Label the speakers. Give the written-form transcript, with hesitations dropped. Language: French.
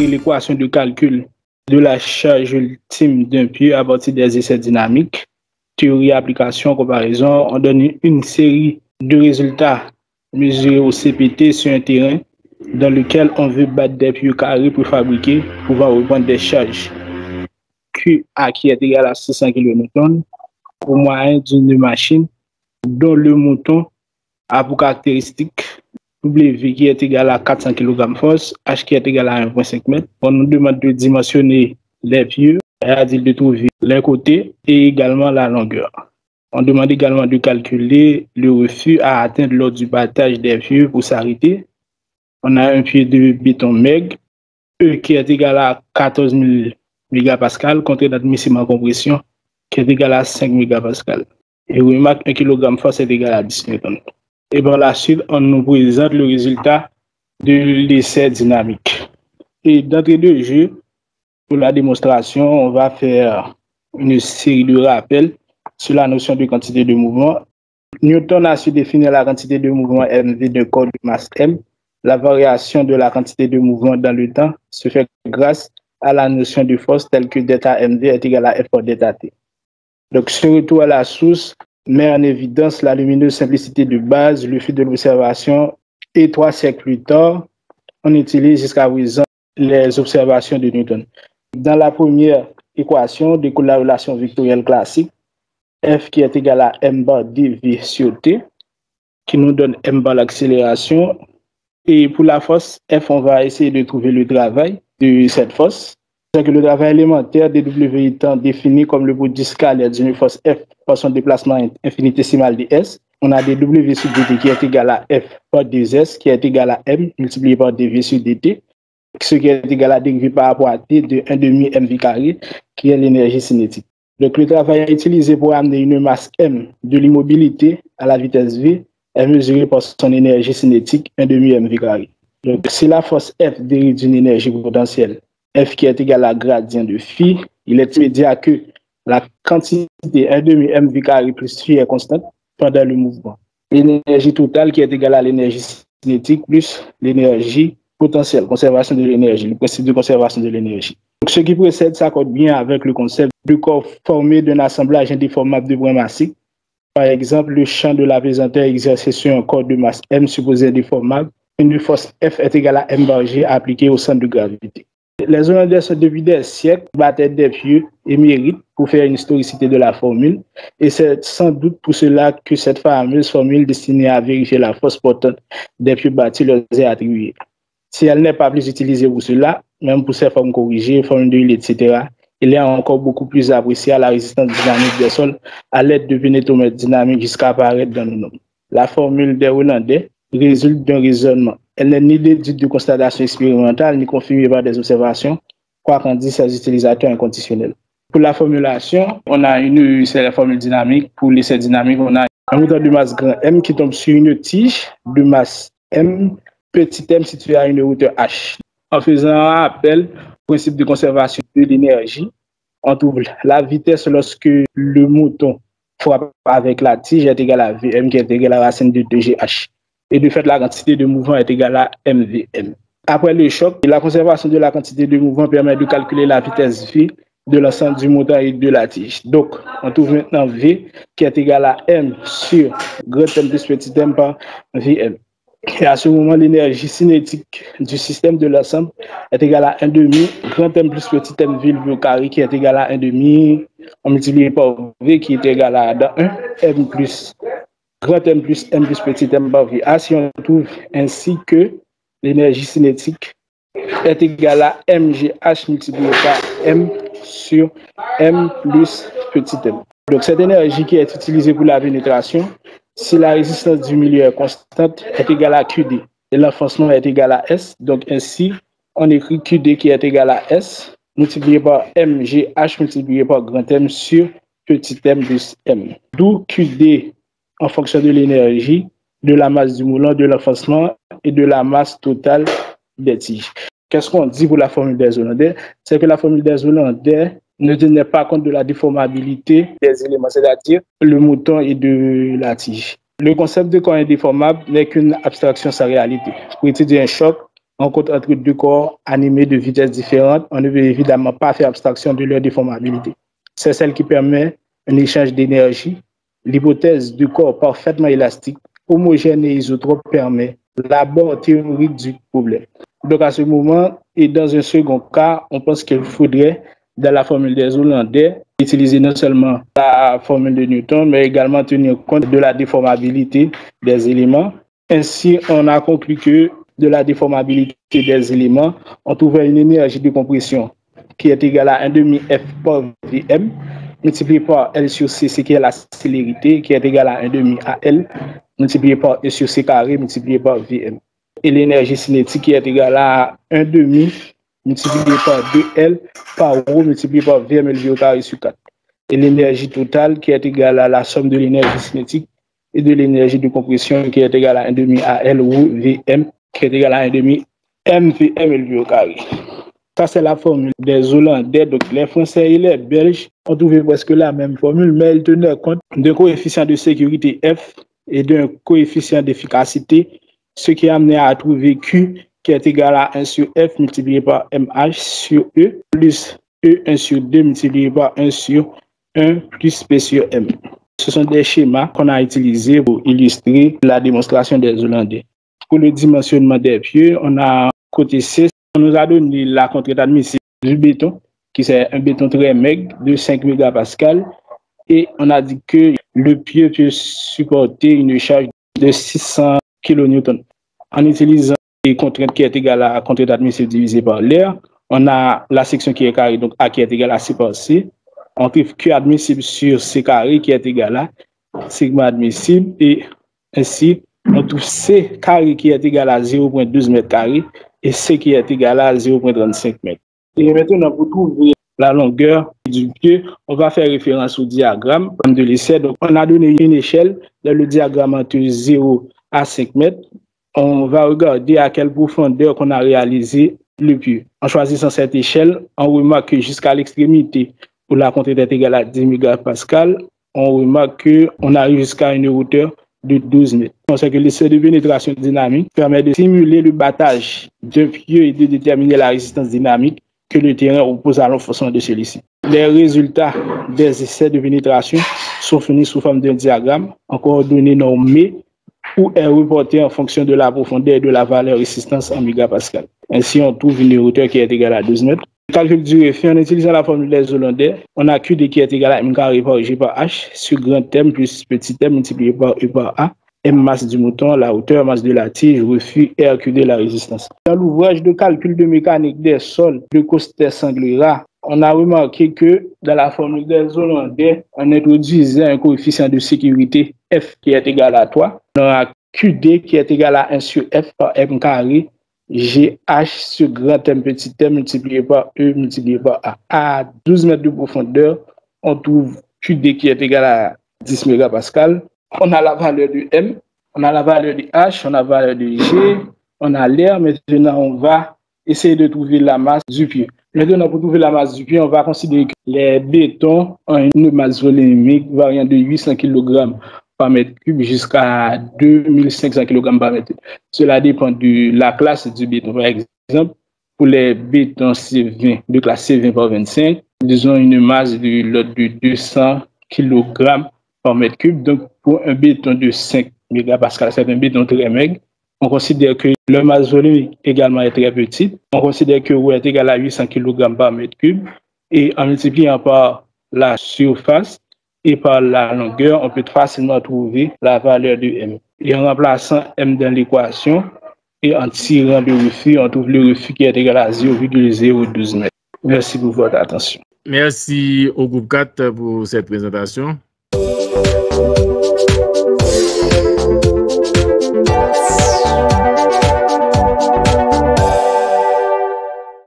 Speaker 1: démontrer l'équation de calcul de la charge ultime d'un pieu à partir des essais dynamiques. Théorie, application, comparaison, on donne une série de résultats mesurés au CPT sur un terrain dans lequel on veut battre des pieux carrés pour fabriquer, pouvoir reprendre des charges. QA qui est égal à 600 kN au moyen d'une machine dont le mouton a pour caractéristique W qui est égal à 400 kg force, H qui est égal à 1,5 m. On nous demande de dimensionner les pieux, c'est-à-dire de trouver les côtés et également la longueur. On demande également de calculer le refus à atteindre lors du battage des pieux pour s'arrêter. On a un pieu de béton MEG, E qui est égal à 14 000 mégapascal contre l'admissible en compression qui est égal à 5 mégapascal. Et remarque 1 kg force est égal à 10 N. Et par la suite, on nous présente le résultat de l'essai dynamique. Et d'entrée de jeu, pour la démonstration, on va faire une série de rappels sur la notion de quantité de mouvement. Newton a su définir la quantité de mouvement mv d'un corps de masse m. La variation de la quantité de mouvement dans le temps se fait grâce à la notion de force telle que delta mv est égal à F par delta t. Donc, ce retour à la source met en évidence la lumineuse simplicité de base, le fil de l'observation, et 3 siècles plus tard, on utilise jusqu'à présent les observations de Newton. Dans la première équation, découle la relation vectorielle classique, F qui est égal à m bar dv sur t, qui nous donne m bar l'accélération. Et pour la force, F, on va essayer de trouver le travail de cette force. C'est que le travail élémentaire dW étant défini comme le produit scalaire d'une force F par son déplacement infinitésimal de S. On a dW sur dt qui est égal à F par 2S qui est égal à M multiplié par dV sur dt, ce qui est égal à dérivé par rapport à T de 1,5 mv carré qui est l'énergie cinétique. Donc le travail utilisé pour amener une masse M de l'immobilité à la vitesse V est mesuré par son énergie cinétique 1,5 mv carré. Donc si la force F dérive d'une énergie potentielle F qui est égal à gradient de phi, il est immédiat que la quantité 1,5 mv carré plus phi est constante pendant le mouvement. L'énergie totale qui est égale à l'énergie cinétique plus l'énergie potentielle, conservation de l'énergie, le principe de conservation de l'énergie. Donc, ce qui précède s'accorde bien avec le concept de corps formé d'un assemblage indéformable de brins massifs. Par exemple, le champ de la pesanteur exercé sur un corps de masse M supposé indéformable, une force F est égale à m bar g appliquée au centre de gravité. Les Hollandais sont depuis des siècles battaient des pieux émérites pour faire une historicité de la formule, et c'est sans doute pour cela que cette fameuse formule destinée à vérifier la force portante des pieux bâtis leur est attribuée. Si elle n'est pas plus utilisée pour cela, même pour ces formes corrigées, formes de huile, etc., il est encore beaucoup plus apprécié à la résistance dynamique des sols à l'aide de pénétromètres dynamiques jusqu'à apparaître dans nos normes. La formule des Hollandais résulte d'un raisonnement. Elle n'est ni déduite de constatation expérimentale, ni confirmée par des observations, quoi qu'en disent ses utilisateurs inconditionnels. Pour la formulation, on a c'est la formule dynamique. Pour l'essai dynamique, on a un moteur de masse grand M qui tombe sur une tige de masse M, petit m situé à une hauteur H. En faisant appel au principe de conservation de l'énergie, on trouve la vitesse lorsque le mouton frappe avec la tige est égale à Vm qui est égal à la racine de 2GH. Et de fait, la quantité de mouvement est égale à mvm. Après le choc, la conservation de la quantité de mouvement permet de calculer la vitesse V de l'ensemble du moteur et de la tige. Donc, on trouve maintenant V qui est égal à M sur grand M plus petit m par Vm. Et à ce moment, l'énergie cinétique du système de l'ensemble est égale à 1,5 grand M plus petit m V au carré qui est égal à 1,5 on multiplie par V qui est égal à 1 M plus grand M plus petit m par V. Ainsi, on trouve ainsi que l'énergie cinétique est égale à mgh multiplié par m sur m plus petit m. Donc, cette énergie qui est utilisée pour la pénétration, si la résistance du milieu est constante, est égale à QD et l'enfoncement est égal à S. Donc, ainsi, on écrit QD qui est égal à S multiplié par mgh multiplié par grand M sur petit m plus m. D'où QD en fonction de l'énergie, de la masse du moulin, de l'enfoncement et de la masse totale des tiges. Qu'est-ce qu'on dit pour la formule des Hollandais? C'est que la formule des Hollandais ne tenait pas compte de la déformabilité des éléments, c'est-à-dire le mouton et de la tige. Le concept de corps indéformable n'est qu'une abstraction sans réalité. Pour étudier un choc, rencontre entre deux corps animés de vitesses différentes, on ne peut évidemment pas faire abstraction de leur déformabilité. C'est celle qui permet un échange d'énergie. L'hypothèse du corps parfaitement élastique, homogène et isotrope permet l'abord théorique du problème. Donc à ce moment, et dans un second cas, on pense qu'il faudrait, dans la formule des Hollandais, utiliser non seulement la formule de Newton, mais également tenir compte de la déformabilité des éléments. Ainsi, on a conclu que de la déformabilité des éléments, on trouvait une énergie de compression qui est égale à 1/2 F par Vm, multiplié par L sur C, ce qui est la célérité, qui est égale à 1/2 AL, multiplié par E sur C carré, multiplié par Vm. Et l'énergie cinétique qui est égale à 1/2 multiplié par 2L par ρ multiplié par Vm élevé au carré sur 4. Et l'énergie totale qui est égale à la somme de l'énergie cinétique et de l'énergie de compression qui est égale à 1/2 AL ρ Vm qui est égale à 1/2 MVm élevé au carré. Ça, c'est la formule des Hollandais. Donc, les Français et les Belges ont trouvé presque la même formule, mais ils tenaient compte d'un coefficient de sécurité F et d'un coefficient d'efficacité, ce qui a amené à trouver Q qui est égal à 1 sur F multiplié par MH sur E plus E 1 sur 2 multiplié par 1 sur 1 plus P sur M. Ce sont des schémas qu'on a utilisés pour illustrer la démonstration des Hollandais. Pour le dimensionnement des pieux, on a côté C, on nous a donné la contrainte admissible du béton, qui c'est un béton très maigre de 5 mégapascales, et on a dit que le pieu peut supporter une charge de 600 kN. En utilisant les contraintes qui est égale à la contrainte admissible divisée par l'air, on a la section qui est carrée, donc A qui est égale à C par C. On trouve Q admissible sur C carré qui est égal à sigma admissible, et ainsi on trouve C carré qui est égal à 0,12 mètres carrés et C qui est égal à 0,35 mètres. Et maintenant, pour trouver la longueur du pieu, on va faire référence au diagramme de l'essai. Donc, on a donné une échelle dans le diagramme entre 0 à 5 mètres. On va regarder à quelle profondeur qu'on a réalisé le pieu. En choisissant cette échelle, on remarque que jusqu'à l'extrémité, où la contrainte est égale à 10 mégapascales, on remarque qu'on arrive jusqu'à une hauteur de 12 mètres. On sait que l'essai de pénétration dynamique permet de simuler le battage d'un pieu et de déterminer la résistance dynamique que le terrain oppose à l'enfoncement de celui-ci. Les résultats des essais de pénétration sont fournis sous forme d'un diagramme en coordonnées nommées où est reporté en fonction de la profondeur et de la valeur résistance en mégapascal. Ainsi, on trouve une hauteur qui est égale à 12 mètres. Le calcul du reflet, en utilisant la formule des Hollandais, on a QD qui est égal à M carré par G par H sur grand M plus petit m multiplié par E par A. M masse du mouton, la hauteur, masse de la tige, refus, RQD, la résistance. Dans l'ouvrage de calcul de mécanique des sols de Coster-Sanglera, on a remarqué que dans la formule des Hollandais, on introduisait un coefficient de sécurité F qui est égal à 3. On a QD qui est égal à 1 sur F par M carré, GH sur grand M petit m multiplié par E multiplié par A. À 12 mètres de profondeur, on trouve QD qui est égal à 10 mégapascales. On a la valeur de M, on a la valeur de H, on a la valeur de G, on a l'air. Maintenant, on va essayer de trouver la masse du pieu. Maintenant, pour trouver la masse du pieu, on va considérer que les bétons ont une masse volumique variant de 800 kg par mètre cube jusqu'à 2500 kg par mètre cube. Cela dépend de la classe du béton. Par exemple, pour les bétons C20, de classe C20 par 25, ils ont une masse de l'ordre de 200 kg par mètre cube. Donc, pour un béton de 5 mégapascales, c'est un béton très maigre. On considère que leur masse volumique également est très petite. On considère que ρ est égal à 800 kg par mètre cube. Et en multipliant par la surface et par la longueur, on peut facilement trouver la valeur de M. Et en remplaçant M dans l'équation et en tirant le refus, on trouve le refus qui est égal à 0,012 mètres. Merci pour votre attention.
Speaker 2: Merci au groupe 4 pour cette présentation.